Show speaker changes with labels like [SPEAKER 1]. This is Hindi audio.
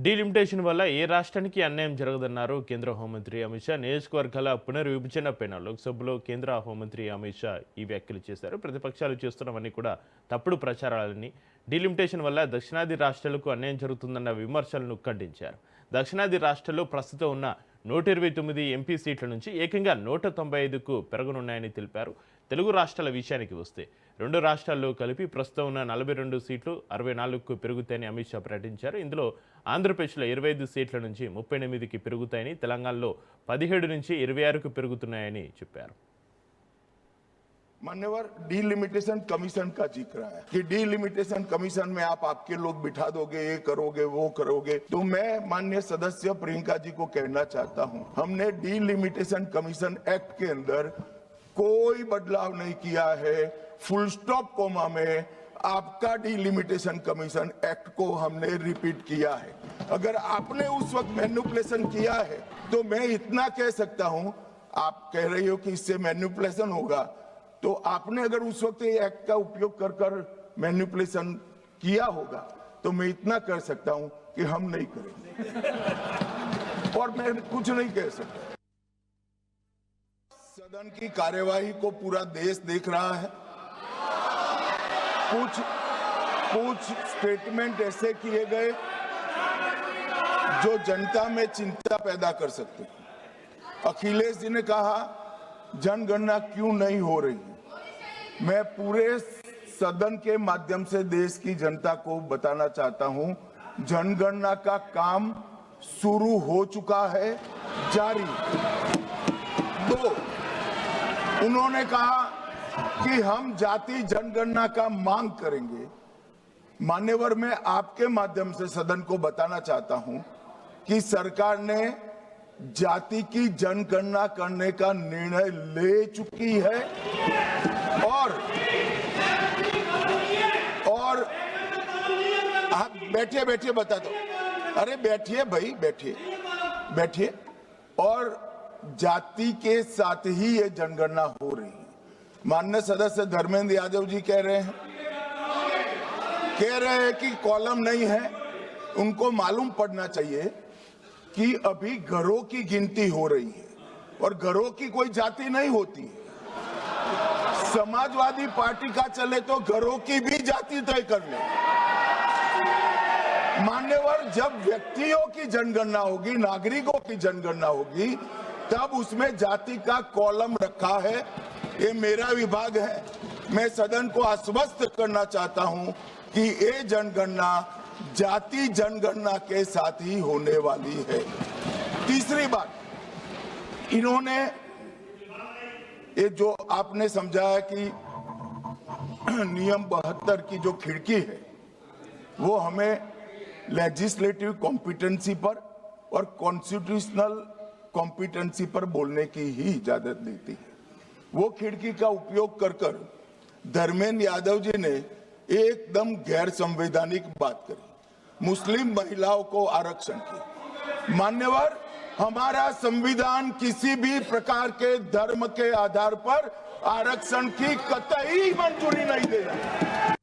[SPEAKER 1] డీలిమిటేషన్ వల్ల ఏ రాష్ట్రానికి అన్యాయం జరగదన్నారు కేంద్ర హోంమంత్రి అమిత్ షా. నియోజకవర్గాల పునర్విభజనపైన లోక్సభలో కేంద్ర హోంమంత్రి అమిత్ షా ఈ వ్యాఖ్యలు చేశారు. ప్రతిపక్షాలు చేస్తున్నవన్నీ కూడా తప్పుడు ప్రచారాలని, డీలిమిటేషన్ వల్ల దక్షిణాది రాష్ట్రాలకు అన్యాయం జరుగుతుందన్న విమర్శలను ఖండించారు. దక్షిణాది రాష్ట్రాల్లో ప్రస్తుతం ఉన్న 129 ఎంపీ సీట్ల నుంచి ఏకంగా 195కు పెరగనున్నాయని తెలిపారు. తెలుగు రాష్ట్రాల విషయానికి వస్తే రెండు రాష్ట్రాల్లో కలిపి ప్రస్తుతం ఉన్న 42 సీట్లు 64కు పెరుగుతాయని అమిత్ షా ప్రకటించారు. ఇందులో ఆంధ్రప్రదేశ్లో 25 సీట్ల నుంచి 38కి పెరుగుతాయని, తెలంగాణలో 17 నుంచి 26కు పెరుగుతున్నాయని చెప్పారు.
[SPEAKER 2] मान्यवर डीलिमिटेशन कमीशन का जिक्र है कि डीलिमिटेशन कमीशन में आप आपके लोग बिठा दोगे, ये करोगे वो करोगे। तो मैं माननीय सदस्य प्रियंका जी को कहना चाहता हूं, हमने डीलिमिटेशन कमीशन एक्ट के अंदर कोई बदलाव नहीं किया है। फुल स्टॉप कोमा में आपका डीलिमिटेशन कमीशन एक्ट को हमने रिपीट किया है। अगर आपने उस वक्त मैनिपुलेशन किया है तो मैं इतना कह सकता हूं, आप कह रही हो कि इससे मैनिपुलेशन होगा, तो आपने अगर उस वक्त ये एक्ट का उपयोग कर कर मैनिपुलेशन किया होगा तो मैं इतना कर सकता हूं कि हम नहीं करेंगे और मैं कुछ नहीं कह सकता। सदन की कार्यवाही को पूरा देश देख रहा है। कुछ स्टेटमेंट ऐसे किए गए जो जनता में चिंता पैदा कर सकते हैं। अखिलेश जी ने कहा जनगणना क्यों नहीं हो रही है। मैं पूरे सदन के माध्यम से देश की जनता को बताना चाहता हूं, जनगणना का काम शुरू हो चुका है, जारी। दो, उन्होंने कहा कि हम जाति जनगणना का मांग करेंगे। मान्यवर, मैं आपके माध्यम से सदन को बताना चाहता हूं कि सरकार ने जाति की जनगणना करने का निर्णय ले चुकी है और आप बैठिए बैठिए बता दो। अरे बैठिए भाई, बैठिए। और जाति के साथ ही ये जनगणना हो रही है। माननीय सदस्य धर्मेंद्र यादव जी कह रहे हैं कि कॉलम नहीं है। उनको मालूम पड़ना चाहिए कि अभी घरों की गिनती हो रही है और घरों की कोई जाति नहीं होती है। समाजवादी पार्टी का चले तो घरों की भी जाति तय कर ले। मान्यवर, जब व्यक्तियों की जनगणना होगी, नागरिकों की जनगणना होगी, तब उसमें जाति का कॉलम रखा है। ये मेरा विभाग है। मैं सदन को आश्वस्त करना चाहता हूं कि ये जनगणना जाति जनगणना के साथ ही होने वाली है। तीसरी बात, इन्होंने ये जो आपने समझाया कि नियम 72 की जो खिड़की है वो हमें लेजिस्लेटिव कॉम्पिटेंसी पर और कॉन्स्टिट्यूशनल कॉम्पिटेंसी पर बोलने की ही इजाजत देती है। वो खिड़की का उपयोग कर कर धर्मेंद्र यादव जी ने एकदम गैर संवैधानिक बात करी, मुस्लिम महिलाओं को आरक्षण की। मान्यवर, हमारा संविधान किसी भी प्रकार के धर्म के आधार पर आरक्षण की कतई मंजूरी नहीं देगा।